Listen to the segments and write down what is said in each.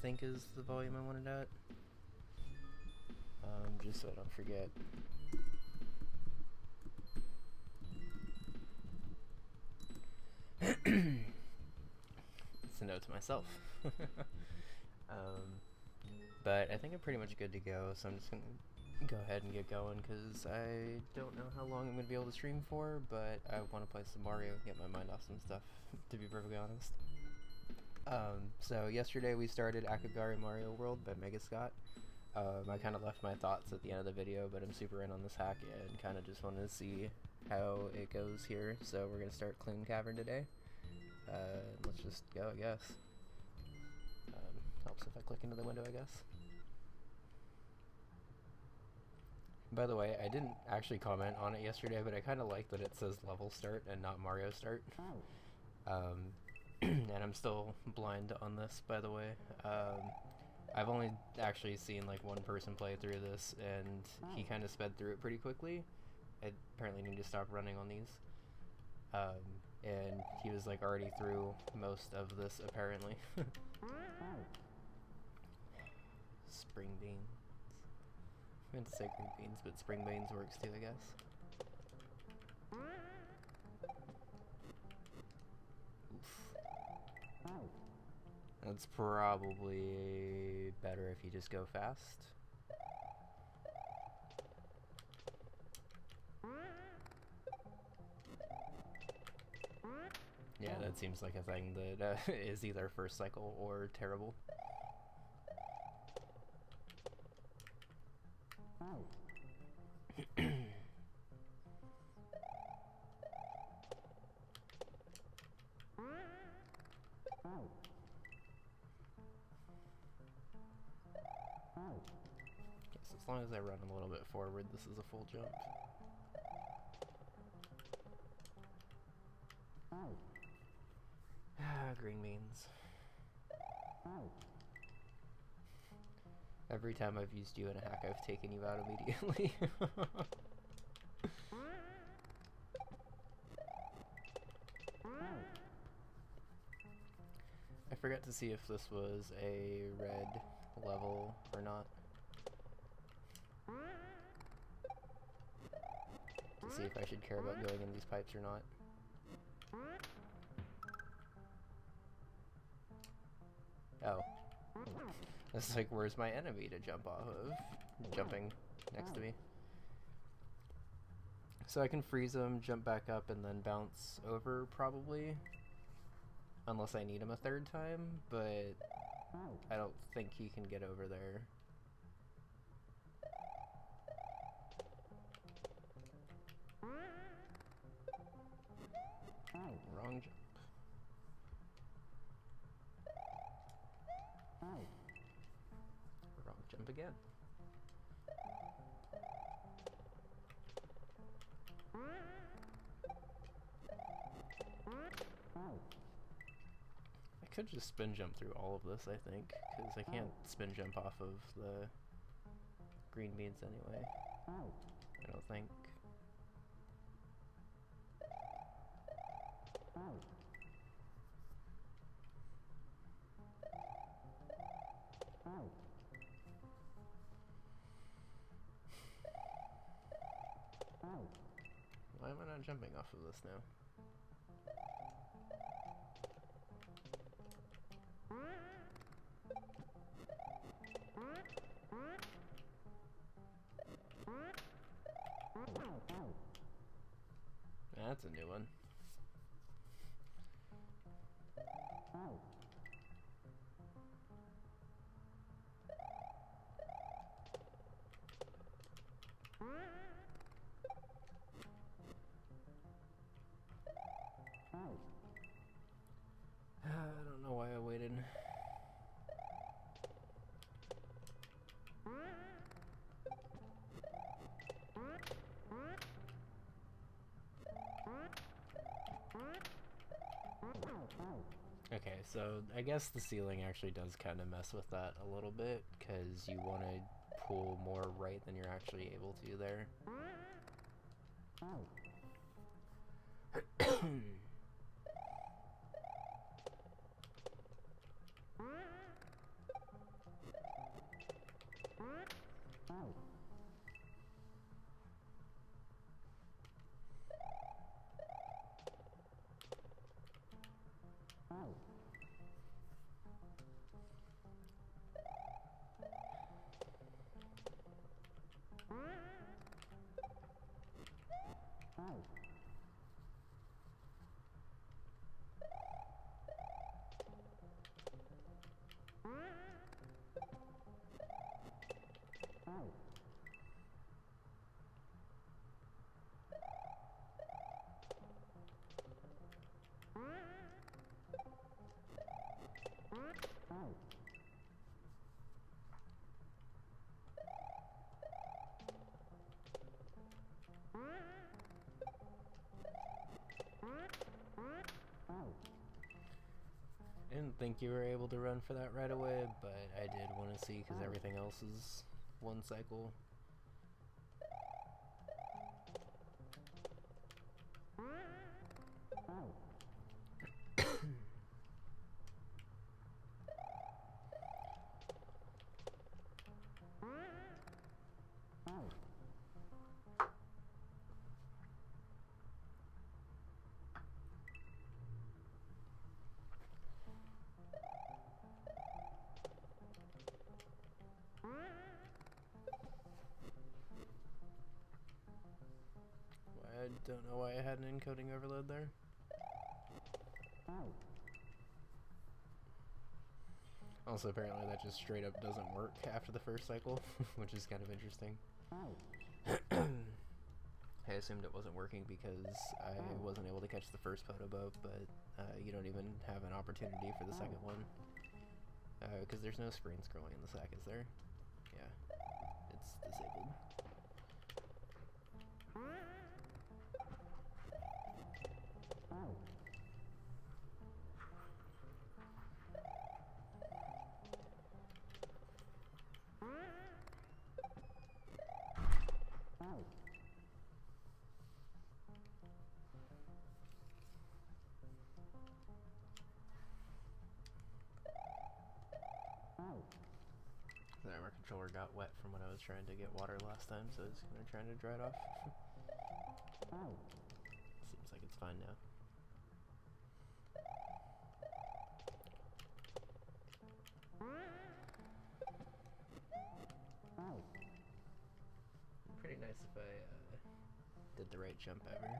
think is the volume I wanted at. Just so I don't forget. It's a note to myself. But I think I'm pretty much good to go, so I'm just gonna go ahead and get going because I don't know how long I'm gonna be able to stream for, but I want to play some Mario and get my mind off some stuff, to be perfectly honest. So yesterday we started Akogare Mario World by Mega Scott. I kind of left my thoughts at the end of the video, but I'm super in on this hack and kind of just wanted to see how it goes here. So we're gonna start Cloon Cavern today. Let's just go, I guess. Helps if I click into the window, I guess. By the way, I didn't actually comment on it yesterday, but I kind of like that it says level start and not Mario start. And I'm still blind on this, by the way. I've only actually seen like one person play through this, and he kind of sped through it pretty quickly. I apparently need to stop running on these. And he was like already through most of this, apparently. Spring beans. I meant to say green beans, but spring beans works too, I guess. Oof. That's probably better if you just go fast. Yeah, that seems like a thing that is either first cycle or terrible. Guess as long as I run a little bit forward, this is a full jump. Green beans. Every time I've used you in a hack, I've taken you out immediately. I forgot to see if this was a red level or not. To see if I should care about going in these pipes or not. Oh. This is like, where's my enemy to jump off of? Jumping next to me. So I can freeze him, jump back up, and then bounce over, probably. Unless I need him a third time, but I don't think he can get over there. Wrong jump. Wrong jump again. I could just spin jump through all of this, I think, because I can't spin jump off of the green beans anyway. I don't think. Why am I not jumping off of this now? That's a new one. I don't know why I waited. Okay, so I guess the ceiling actually does kind of mess with that a little bit, because you want to pull more right than you're actually able to there. I didn't think you were able to run for that right away, but I did want to see because everything else is one cycle. I don't know why I had an encoding overload there. Also, apparently that just straight up doesn't work after the first cycle, which is kind of interesting. I assumed it wasn't working because I wasn't able to catch the first Podobo, but you don't even have an opportunity for the second one. Because there's no screen scrolling in the sack, is there? Yeah, it's disabled. Sorry, my controller got wet from when I was trying to get water last time, so I was kind of trying to dry it off. Seems like it's fine now. Pretty nice if I did the right jump ever.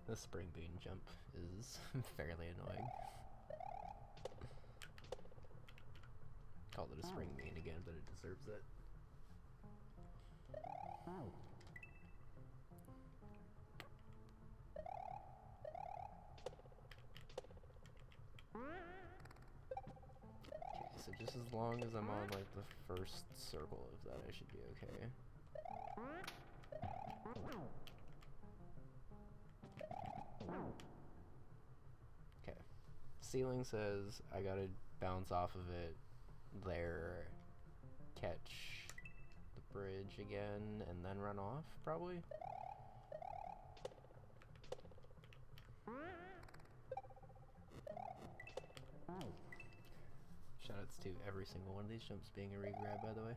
The spring bean jump is fairly annoying. Call it a spring bean again, but it deserves it. Okay, so just as long as I'm on like the first circle of that, I should be okay. Okay. Ceiling says I gotta bounce off of it there, catch the bridge again, and then run off, probably? Shoutouts to every single one of these jumps being a re-grab, by the way.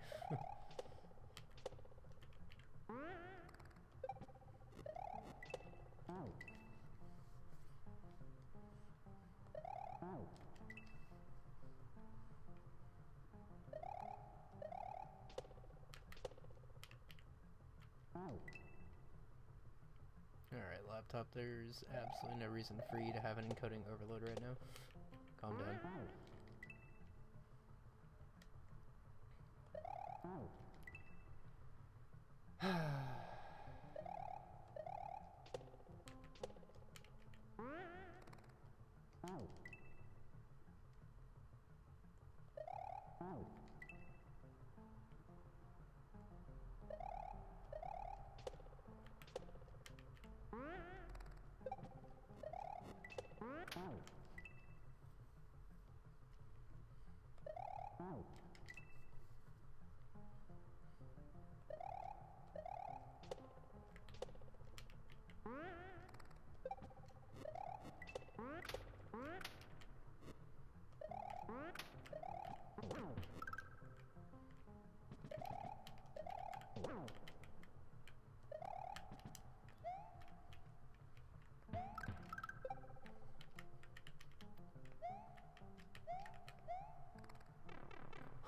Alright, laptop, there's absolutely no reason for you to have an encoding overload right now. Calm down.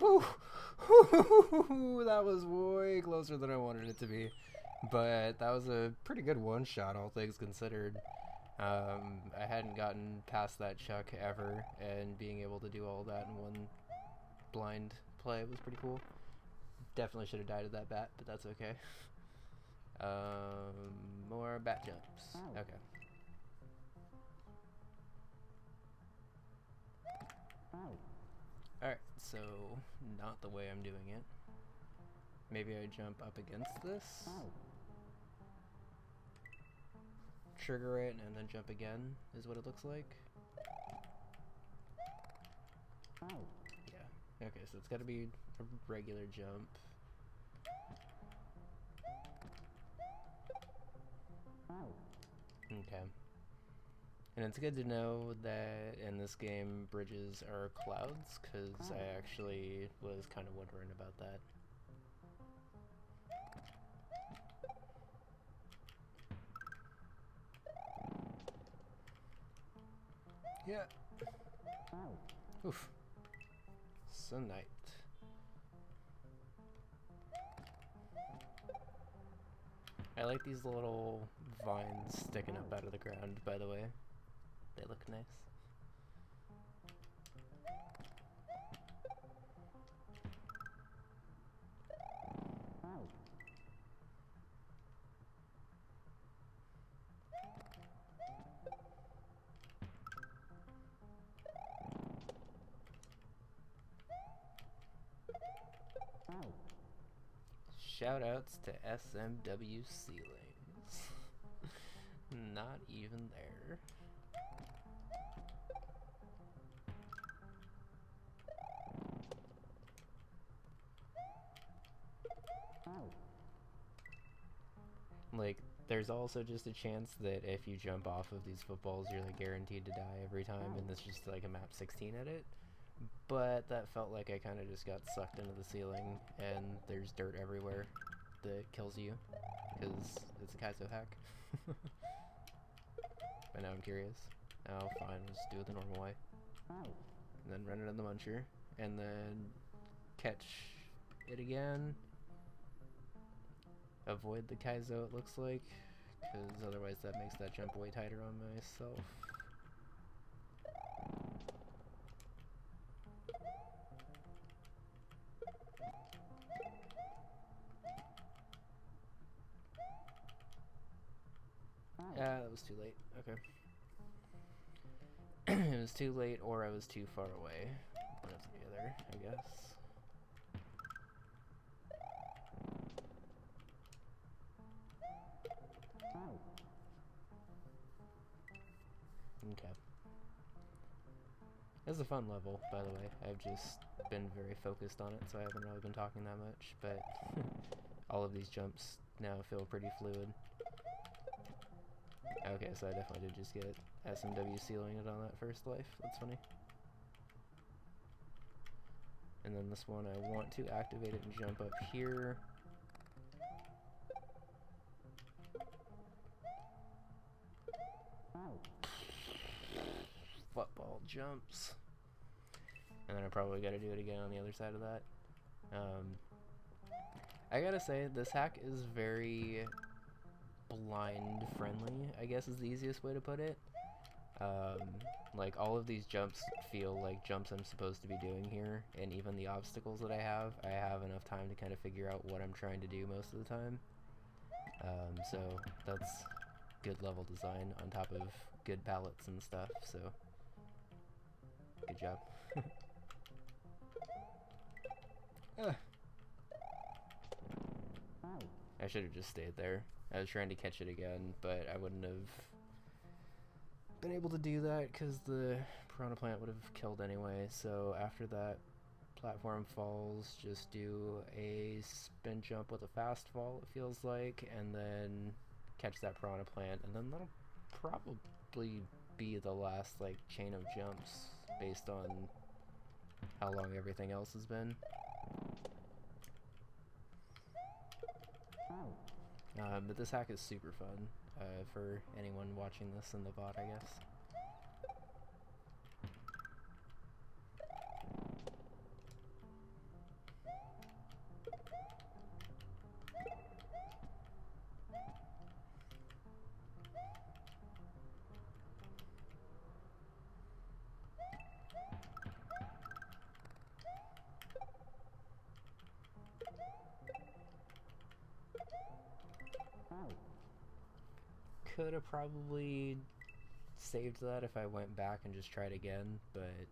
Whew. That was way closer than I wanted it to be. But that was a pretty good one-shot, all things considered. I hadn't gotten past that chuck ever, and being able to do all that in one blind play was pretty cool. Definitely should have died at that bat, but that's okay. More bat jumps. Okay. Alright, so not the way I'm doing it. Maybe I jump up against this, trigger it, and then jump again, is what it looks like. Yeah, okay, so it's gotta be a regular jump. Okay. And it's good to know that in this game bridges are clouds, because I actually was kind of wondering about that. Yeah. Oof. Sunlight. I like these little vines sticking up out of the ground, by the way. They look nice. Shoutouts to SMW ceilings. Not even there. Like, there's also just a chance that if you jump off of these footballs, you're like guaranteed to die every time, and it's just like a map 16 edit. But that felt like I kind of just got sucked into the ceiling, and there's dirt everywhere that kills you, because it's a Kaizo hack. But now I'm curious. Oh, fine, let's do it the normal way. And then run it in the muncher, and then catch it again. Avoid the Kaizo, it looks like, because otherwise that makes that jump way tighter on myself. Yeah, that was too late. Okay. It was too late, or I was too far away. One of the other, I guess. Okay. It's a fun level, by the way. I've just been very focused on it, so I haven't really been talking that much, but all of these jumps now feel pretty fluid. Okay, so I definitely did just get SMW sealing it on that first life. That's funny. And then this one, I want to activate it and jump up here. Football jumps. And then I probably gotta do it again on the other side of that. I gotta say, this hack is very blind friendly, I guess is the easiest way to put it. Like, all of these jumps feel like jumps I'm supposed to be doing here, and even the obstacles that I have enough time to kind of figure out what I'm trying to do most of the time. So that's good level design on top of good palettes and stuff, so good job. I should have just stayed there. I was trying to catch it again, but I wouldn't have been able to do that because the piranha plant would have killed anyway. So after that platform falls, just do a spin jump with a fast fall, it feels like, and then catch that piranha plant, and then that'll probably be the last like chain of jumps based on how long everything else has been. But this hack is super fun for anyone watching this in the VOD, I guess. could have probably saved that if I went back and just tried again, but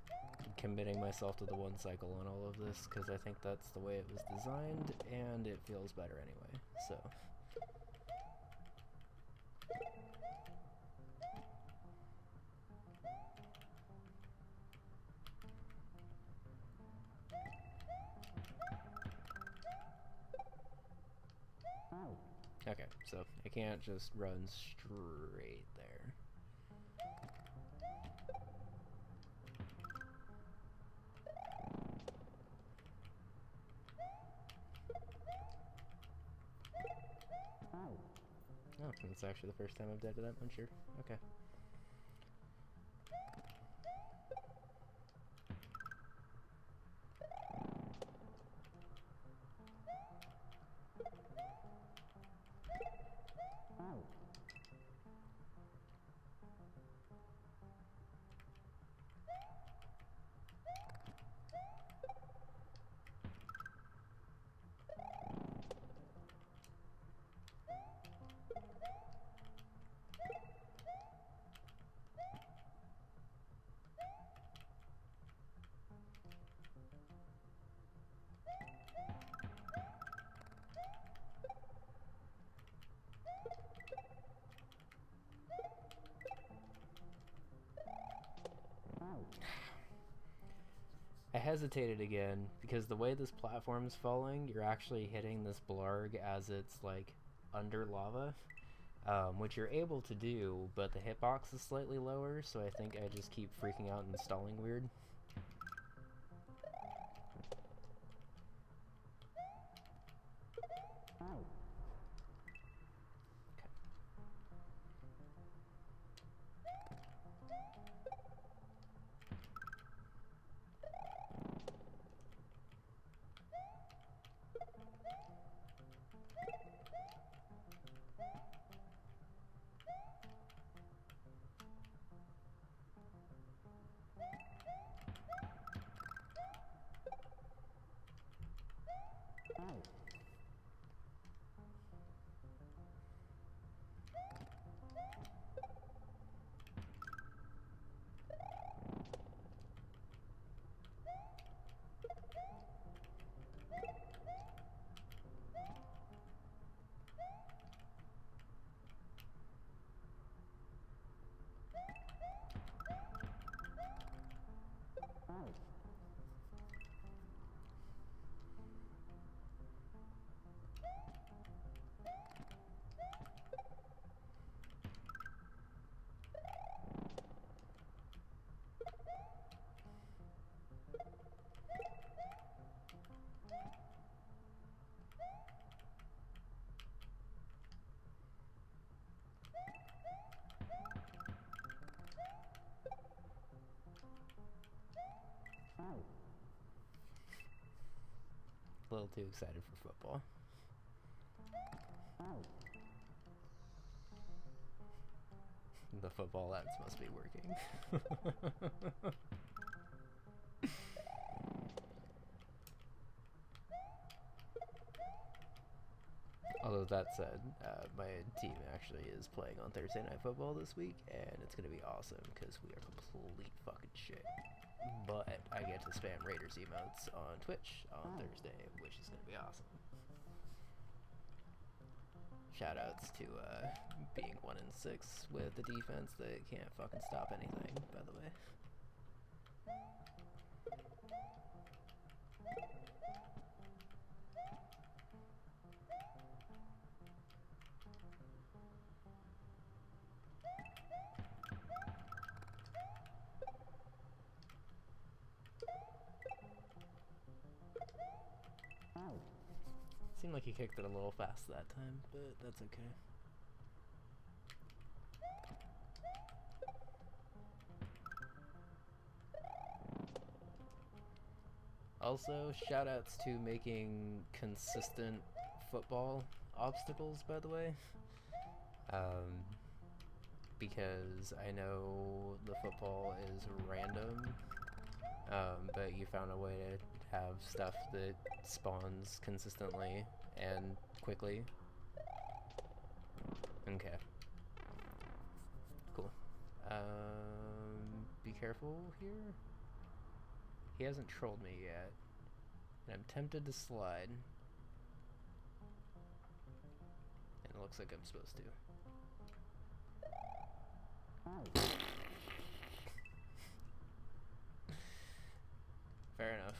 I'm committing myself to the one cycle on all of this because I think that's the way it was designed and it feels better anyway, so. Okay, so I can't just run straight there. Oh, that's actually the first time I've died to that muncher. Okay. I hesitated again because the way this platform's falling, you're actually hitting this blarg as it's like under lava, which you're able to do, but the hitbox is slightly lower, so I think I just keep freaking out and stalling weird. A little too excited for football. The football ads must be working. Although that said, my team actually is playing on Thursday Night Football this week, and it's going to be awesome because we are complete fucking shit. But I get to spam Raiders emotes on Twitch on Thursday, which is going to be awesome. Shoutouts to being 1-6 with the defense that can't fucking stop anything, by the way. Seemed like he kicked it a little fast that time, but that's okay. Also, shoutouts to making consistent football obstacles, by the way. Because I know the football is random, but you found a way to have stuff that spawns consistently and quickly Okay. Cool. Be careful here. He hasn't trolled me yet. And I'm tempted to slide. And it looks like I'm supposed to. Fair enough.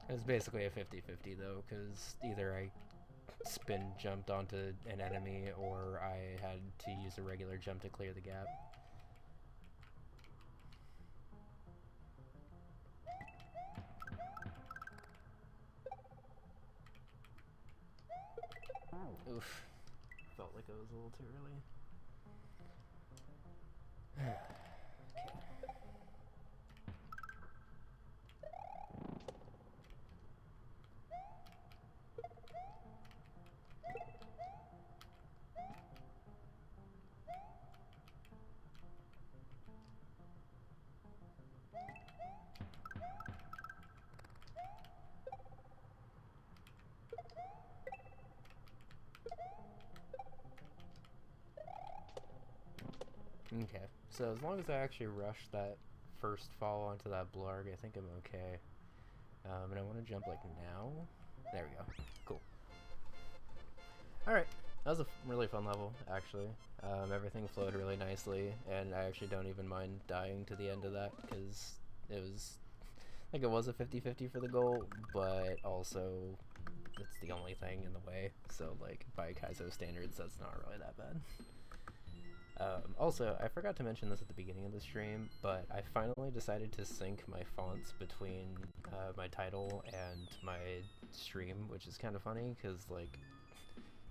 It was basically a 50-50 though, because either I spin jumped onto an enemy or I had to use a regular jump to clear the gap. Oof. Felt like it was a little too early. Okay. Okay, so as long as I actually rush that first fall onto that blarg, I think I'm okay. And I want to jump like now. There we go. Cool. Alright, that was a really fun level, actually. Everything flowed really nicely, and I actually don't even mind dying to the end of that, because it was, like, it was a 50-50 for the goal, but also it's the only thing in the way, so, like, by Kaizo standards, that's not really that bad. Also, I forgot to mention this at the beginning of the stream, but I finally decided to sync my fonts between my title and my stream, which is kind of funny, because, like,